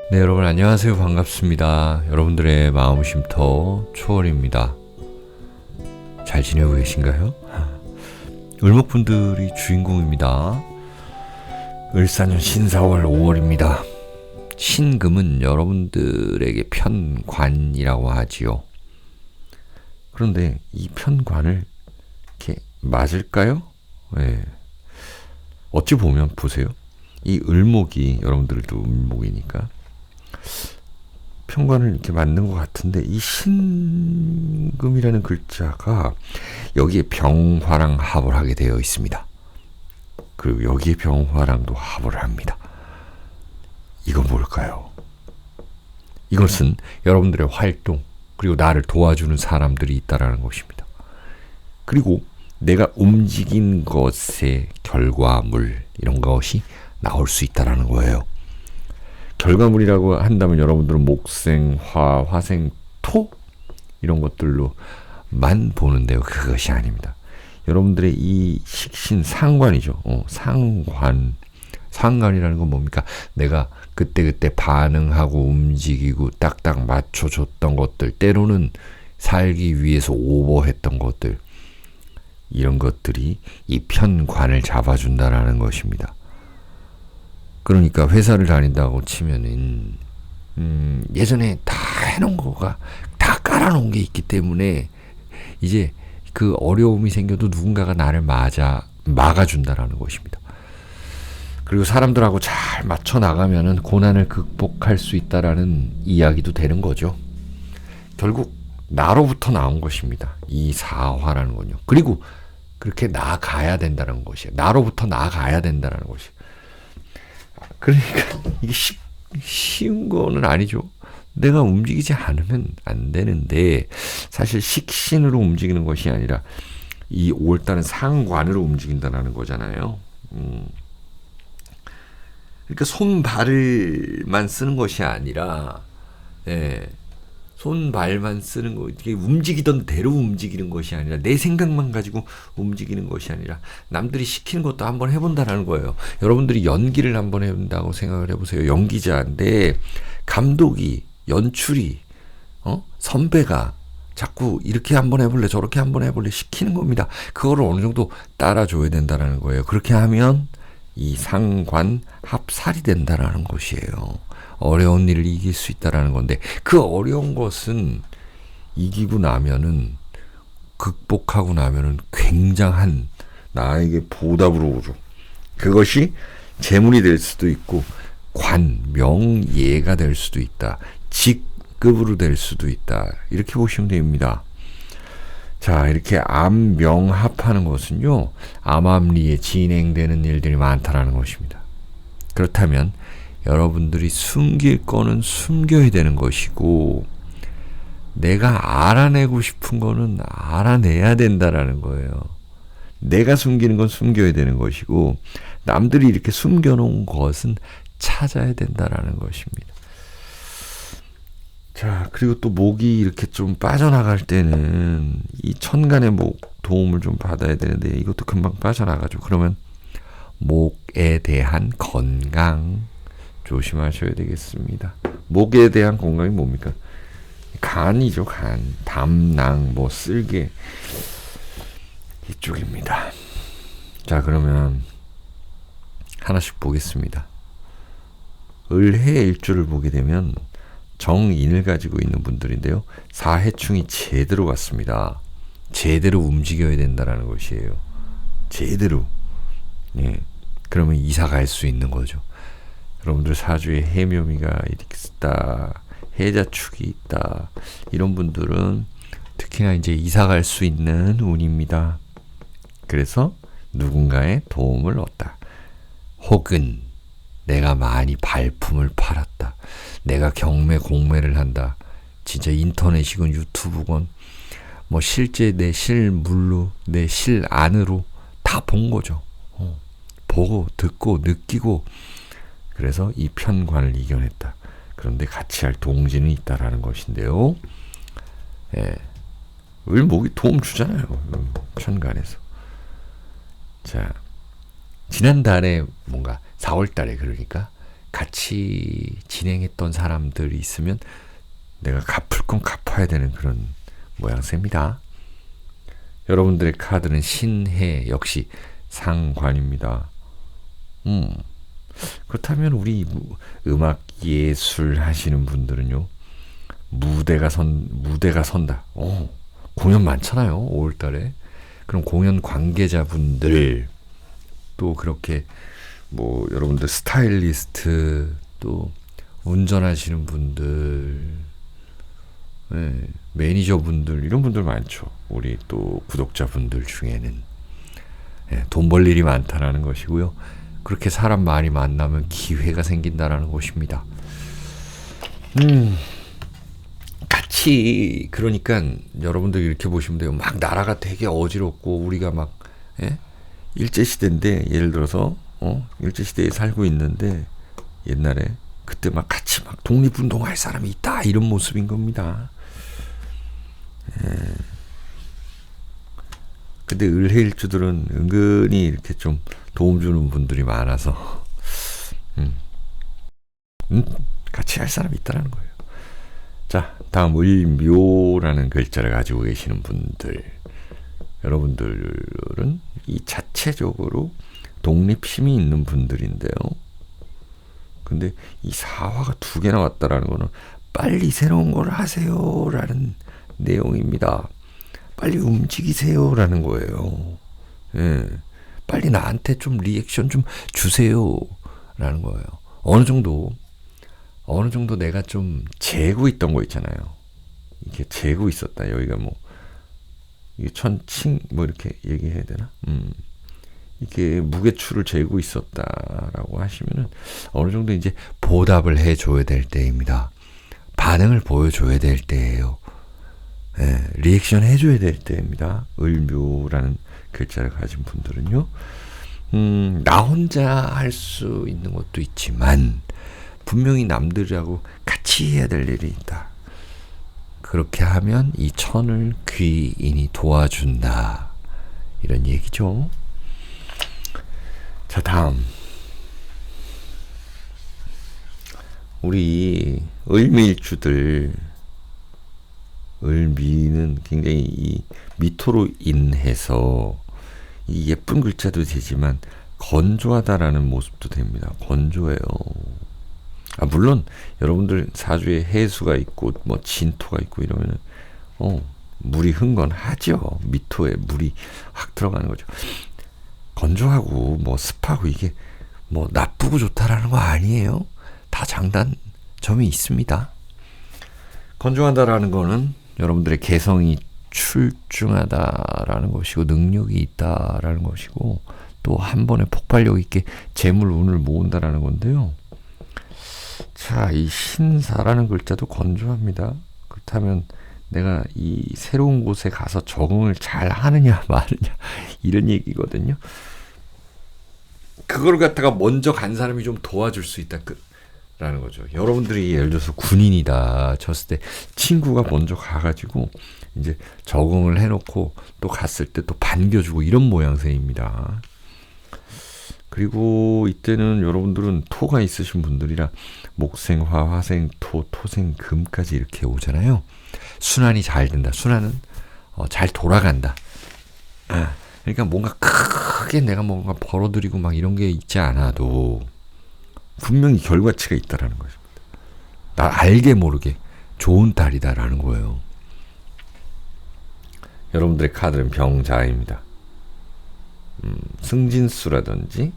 네, 여러분 안녕하세요. 반갑습니다. 여러분들의 마음 쉼터 초월입니다. 잘 지내고 계신가요? 을목분들이 주인공입니다. 을사년 신사월 5월입니다. 신금은 여러분들에게 편관이라고 하지요. 그런데 이 편관을 이렇게 맞을까요? 네. 어찌 보면 보세요. 이 을목이 여러분들도 을목이니까 편관을 이렇게 맞는 것 같은데 이 신금이라는 글자가 여기에 병화랑 합을 하게 되어 있습니다. 그리고 여기에 병화랑도 합을 합니다. 이건 뭘까요? 이것은 여러분들의 활동 그리고 나를 도와주는 사람들이 있다라는 것입니다. 그리고 내가 움직인 것의 결과물 이런 것이 나올 수 있다라는 거예요. 결과물이라고 한다면 여러분들은 목생, 화, 화생, 토 이런 것들로만 보는데요. 그것이 아닙니다. 여러분들의 이 식신 상관이죠. 상관이라는 건 뭡니까? 내가 그때그때 반응하고 움직이고 딱딱 맞춰줬던 것들, 때로는 살기 위해서 오버했던 것들, 이런 것들이 이 편관을 잡아준다라는 것입니다. 그러니까 회사를 다닌다고 치면은 예전에 다 해놓은 거가 다 깔아놓은 게 있기 때문에 이제 그 어려움이 생겨도 누군가가 나를 막아준다라는 것입니다. 그리고 사람들하고 잘 맞춰 나가면은 고난을 극복할 수 있다라는 이야기도 되는 거죠. 결국 나로부터 나온 것입니다. 이 사화라는 건요. 그리고 그렇게 나아가야 된다는 것이에요. 나로부터 나아가야 된다는 것이에요. 그러니까 이게 쉬운 거는 아니죠. 내가 움직이지 않으면 안 되는데 사실 식신으로 움직이는 것이 아니라 이 5월달은 상관으로 움직인다는 거잖아요. 그러니까 손발만 쓰는 것이 아니라 손발만 쓰는 거, 이게 움직이던 대로 움직이는 것이 아니라 내 생각만 가지고 움직이는 것이 아니라 남들이 시키는 것도 한번 해본다는 거예요. 여러분들이 연기를 한번 해본다고 생각을 해보세요. 연기자인데 감독이, 연출이, 선배가 자꾸 이렇게 한번 해볼래, 저렇게 한번 해볼래 시키는 겁니다. 그거를 어느 정도 따라줘야 된다는 거예요. 그렇게 하면 이 상관 합살이 된다는 것이에요. 어려운 일을 이길 수 있다라는 건데 그 어려운 것은 이기고 나면은 극복하고 나면은 굉장한 나에게 보답으로 오죠. 그것이 재물이 될 수도 있고 관, 명, 예가 될 수도 있다. 직급으로 될 수도 있다. 이렇게 보시면 됩니다. 자, 이렇게 암명합하는 것은요, 암암리에 진행되는 일들이 많다라는 것입니다. 그렇다면 여러분들이 숨길 거는 숨겨야 되는 것이고 내가 알아내고 싶은 거는 알아내야 된다라는 거예요. 내가 숨기는 건 숨겨야 되는 것이고 남들이 이렇게 숨겨놓은 것은 찾아야 된다라는 것입니다. 자, 그리고 또 목이 이렇게 좀 빠져나갈 때는 이 천간의 목 도움을 좀 받아야 되는데 이것도 금방 빠져나가죠. 그러면 목에 대한 건강 조심하셔야 되겠습니다. 목에 대한 건강이 뭡니까? 간이죠. 간, 담낭, 쓸개 이쪽입니다. 자, 그러면 하나씩 보겠습니다. 을해 일주를 보게 되면 정인을 가지고 있는 분들인데요. 사해충이 제대로 왔습니다. 제대로 움직여야 된다는 것이에요. 제대로. 네. 그러면 이사 갈 수 있는 거죠. 여러분들 사주에 해묘미가 있다, 해자축이 있다, 이런 분들은 특히나 이제 이사 갈 수 있는 운입니다. 그래서 누군가의 도움을 얻다. 혹은 내가 많이 발품을 팔았다. 내가 경매, 공매를 한다. 진짜 인터넷이건 유튜브건 실제 내 실물로, 내 실안으로 다 본 거죠. 보고, 듣고, 느끼고 그래서 이 편관을 이겨냈다. 그런데 같이 할 동지는 있다라는 것인데요. 을목이 도움 주잖아요. 편관에서. 자, 지난달에 뭔가 4월달에 그러니까 같이 진행했던 사람들이 있으면 내가 갚을 건 갚아야 되는 그런 모양새입니다. 여러분들의 카드는 신해, 역시 상관입니다. 그렇다면 우리 음악 예술 하시는 분들은요, 무대가 선다. 공연 많잖아요, 5월달에. 그럼 공연 관계자분들, 또 그렇게 뭐 여러분들 스타일리스트, 또 운전하시는 분들, 네, 매니저분들, 이런 분들 많죠. 우리 또 구독자분들 중에는. 네, 돈 벌 일이 많다라는 것이고요. 그렇게 사람 많이 만나면 기회가 생긴다라는 것입니다. 같이, 그러니까 여러분들 이렇게 보시면 돼요. 막 나라가 되게 어지럽고 우리가 막, 예? 일제시대인데, 예를 들어서 일제시대에 살고 있는데 옛날에 그때 막 같이 막 독립운동할 사람이 있다, 이런 모습인 겁니다. 근데 을해일주들은 은근히 이렇게 좀 도움 주는 분들이 많아서 같이 할 사람이 있다는 거예요. 자, 다음 을묘라는 글자를 가지고 계시는 분들, 여러분들은 이 자체적으로 독립심이 있는 분들인데요. 근데 이 사화가 2개나 왔다라는 거는 빨리 새로운 걸 하세요라는 내용입니다. 빨리 움직이세요라는 거예요. 예. 빨리 나한테 좀 리액션 좀 주세요라는 거예요. 어느 정도 내가 좀 재고 있던 거 있잖아요. 이게 재고 있었다. 여기가 뭐 이게 천칭 뭐 이렇게 얘기해야 되나? 이게 무게추를 재고 있었다라고 하시면은 어느 정도 이제 보답을 해줘야 될 때입니다. 반응을 보여줘야 될 때예요. 예, 리액션 해줘야 될 때입니다. 을묘라는 글자를 가진 분들은요. 나 혼자 할 수 있는 것도 있지만 분명히 남들하고 같이 해야 될 일이 있다. 그렇게 하면 이 천을 귀인이 도와준다. 이런 얘기죠. 자, 다음. 우리 을미일주들, 을미는 굉장히 이 미토로 인해서 이 예쁜 글자도 되지만 건조하다라는 모습도 됩니다. 건조해요. 물론 여러분들 사주에 해수가 있고 뭐 진토가 있고 이러면은 물이 흥건하죠. 미토에 물이 확 들어가는 거죠. 건조하고 뭐 습하고 이게 뭐 나쁘고 좋다라는 거 아니에요. 다 장단점이 있습니다. 건조하다라는 거는 여러분들의 개성이 출중하다라는 것이고 능력이 있다라는 것이고 또 한 번에 폭발력 있게 재물 운을 모은다라는 건데요. 자, 이 신사라는 글자도 건조합니다. 그렇다면 내가 이 새로운 곳에 가서 적응을 잘 하느냐 마느냐 이런 얘기거든요. 그걸 갖다가 먼저 간 사람이 좀 도와줄 수 있다 라는 거죠. 여러분들이 예를 들어서 군인이다 쳤을 때 친구가 먼저 가가지고 이제 적응을 해놓고 또 갔을 때 또 반겨주고 이런 모양새입니다. 그리고 이때는 여러분들은 토가 있으신 분들이라 목생화, 화생, 토생, 금까지 이렇게 오잖아요. 순환이 잘 된다. 순환은 잘 돌아간다. 그러니까 뭔가 크게 내가 뭔가 벌어들이고 막 이런 게 있지 않아도 분명히 결과치가 있다라는 것입니다. 나 알게 모르게 좋은 달이다라는 거예요. 여러분들의 카드는 병자입니다. 승진수라든지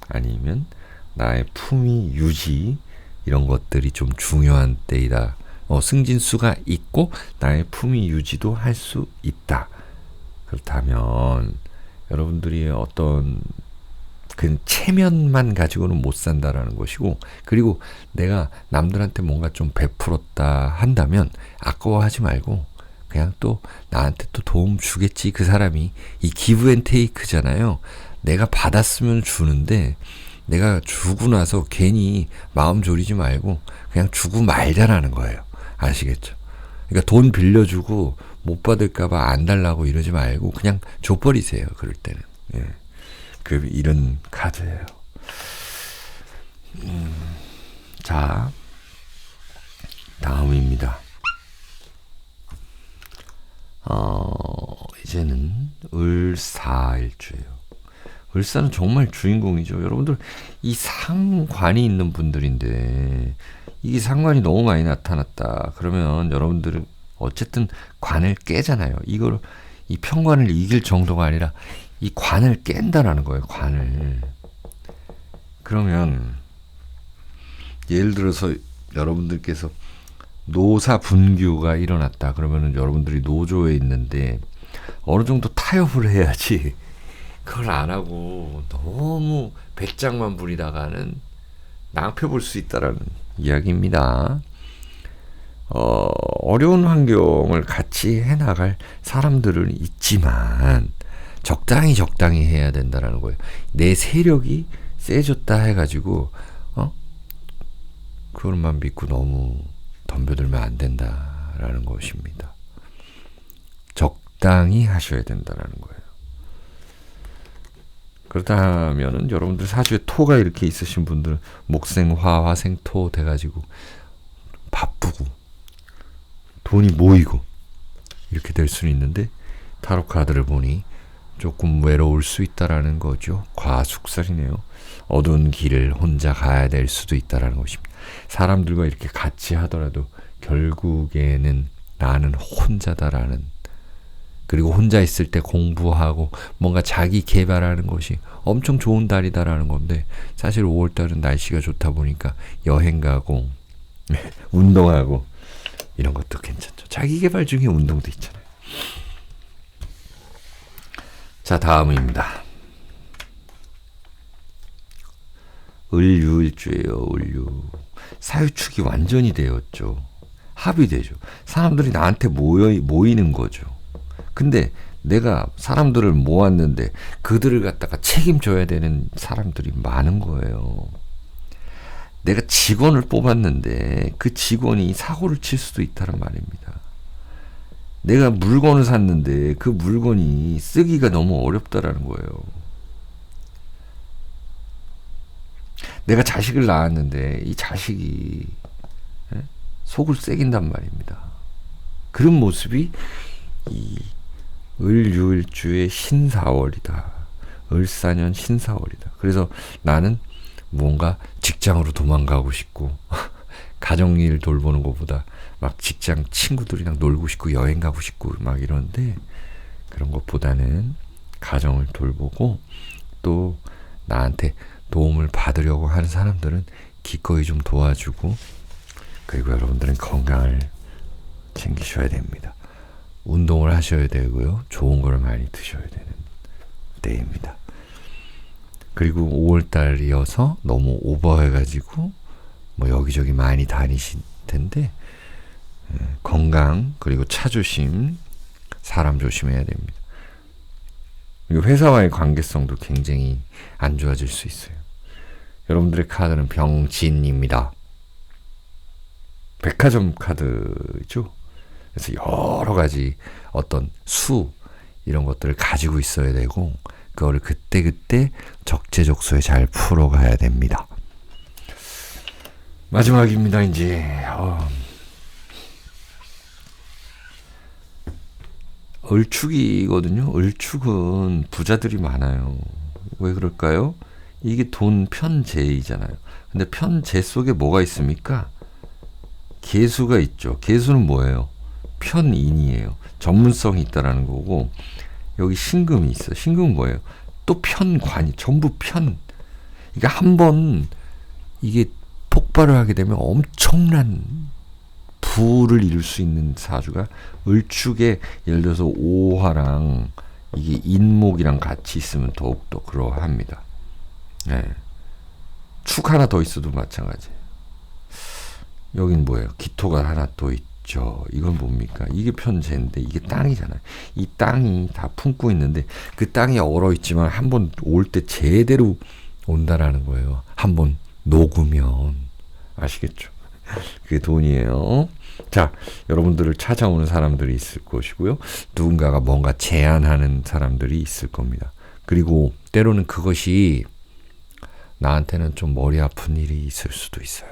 아니면 나의 품위 유지 이런 것들이 좀 중요한 때이다. 승진수가 있고 나의 품위 유지도 할 수 있다. 그렇다면 여러분들이 어떤 그 체면만 가지고는 못 산다라는 것이고, 그리고 내가 남들한테 뭔가 좀 베풀었다 한다면 아까워하지 말고 그냥 또 나한테 또 도움 주겠지. 그 사람이 이 기브 앤 테이크잖아요. 내가 받았으면 주는데 내가 주고 나서 괜히 마음 졸이지 말고 그냥 주고 말자라는 거예요. 아시겠죠? 그러니까 돈 빌려주고 못 받을까봐 안 달라고 이러지 말고 그냥 줘버리세요. 그럴 때는. 예. 이런 카드예요. 자, 다음입니다. 이제는 을사일주예요. 을사는 정말 주인공이죠. 여러분들 이 상관이 있는 분들인데 이게 상관이 너무 많이 나타났다. 그러면 여러분들은 어쨌든 관을 깨잖아요. 이걸 이 편관을 이길 정도가 아니라 이 관을 깬다라는 거예요. 관을. 그러면 예를 들어서 여러분들께서 노사 분규가 일어났다. 그러면은 여러분들이 노조에 있는데 어느 정도 타협을 해야지. 그걸 안 하고 너무 배짱만 부리다가는 낭패 볼 수 있다라는 이야기입니다. 어려운 환경을 같이 해나갈 사람들은 있지만 적당히 해야 된다라는 거예요. 내 세력이 세졌다 해가지고 그것만 믿고 너무 덤벼들면 안 된다라는 것입니다. 적당히 하셔야 된다라는 거예요. 그렇다면은 여러분들 사주에 토가 이렇게 있으신 분들은 목생화, 화생토 돼가지고 바쁘고 돈이 모이고 이렇게 될 수는 있는데 타로 카드를 보니 조금 외로울 수 있다라는 거죠. 과숙살이네요. 어두운 길을 혼자 가야 될 수도 있다라는 것입니다. 사람들과 이렇게 같이 하더라도 결국에는 나는 혼자다라는, 그리고 혼자 있을 때 공부하고 뭔가 자기 개발하는 것이 엄청 좋은 달이다라는 건데, 사실 5월달은 날씨가 좋다 보니까 여행 가고 운동하고 이런 것도 괜찮죠. 자기 개발 중에 운동도 있잖아요. 자, 다음입니다. 을유일주예요. 을유. 사유축이 완전히 되었죠. 합의되죠. 사람들이 나한테 모이는 거죠. 근데 내가 사람들을 모았는데 그들을 갖다가 책임져야 되는 사람들이 많은 거예요. 내가 직원을 뽑았는데 그 직원이 사고를 칠 수도 있다는 말입니다. 내가 물건을 샀는데 그 물건이 쓰기가 너무 어렵다라는 거예요. 내가 자식을 낳았는데 이 자식이 속을 새긴단 말입니다. 그런 모습이 이 을유일주의 신사월이다. 을사년 신사월이다. 그래서 나는 뭔가 직장으로 도망가고 싶고 가정일 돌보는 것보다 막 직장 친구들이랑 놀고 싶고 여행 가고 싶고 막 이러는데, 그런 것보다는 가정을 돌보고 또 나한테 도움을 받으려고 하는 사람들은 기꺼이 좀 도와주고, 그리고 여러분들은 건강을 챙기셔야 됩니다. 운동을 하셔야 되고요. 좋은 걸 많이 드셔야 되는 때입니다. 그리고 5월달이어서 너무 오버해가지고 뭐 여기저기 많이 다니실 텐데, 건강 그리고 차 조심, 사람 조심해야 됩니다. 그리고 회사와의 관계성도 굉장히 안 좋아질 수 있어요. 여러분들의 카드는 병진입니다. 백화점 카드죠. 그래서 여러 가지 어떤 수 이런 것들을 가지고 있어야 되고, 그거를 그때그때 적재적소에 잘 풀어가야 됩니다. 마지막입니다. 이제 을축이거든요. 을축은 부자들이 많아요. 왜 그럴까요? 이게 돈 편재이잖아요. 근데 편재 속에 뭐가 있습니까? 개수가 있죠. 개수는 뭐예요? 편인이에요. 전문성이 있다라는 거고, 여기 신금이 있어. 신금은 뭐예요? 또 편관이, 전부 편. 그러니까 한번 이게 폭발을 하게 되면 엄청난 부를 이룰 수 있는 사주가 을축에, 예를 들어서 오화랑 이게 인목이랑 같이 있으면 더욱더 그러합니다. 네. 축 하나 더 있어도 마찬가지예요. 여긴 뭐예요? 기토가 하나 더 있죠. 이건 뭡니까? 이게 편재인데 이게 땅이잖아요. 이 땅이 다 품고 있는데 그 땅이 얼어있지만 한번 올 때 제대로 온다라는 거예요. 한번 녹으면. 아시겠죠? 그게 돈이에요. 자, 여러분들을 찾아오는 사람들이 있을 것이고요. 누군가가 뭔가 제안하는 사람들이 있을 겁니다. 그리고 때로는 그것이 나한테는 좀 머리 아픈 일이 있을 수도 있어요.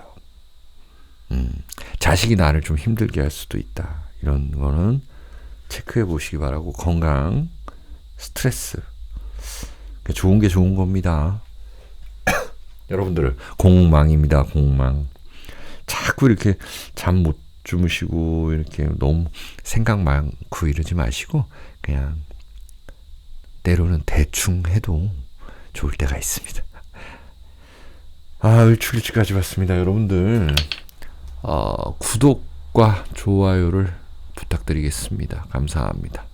자식이 나를 좀 힘들게 할 수도 있다. 이런 거는 체크해 보시기 바라고, 건강, 스트레스, 좋은 게 좋은 겁니다. 여러분들, 공망입니다. 공망. 자꾸 이렇게 잠 못 주무시고 이렇게 너무 생각 많고 이러지 마시고 그냥 때로는 대충 해도 좋을 때가 있습니다. 을출일치까지 봤습니다. 여러분들, 구독과 좋아요를 부탁드리겠습니다. 감사합니다.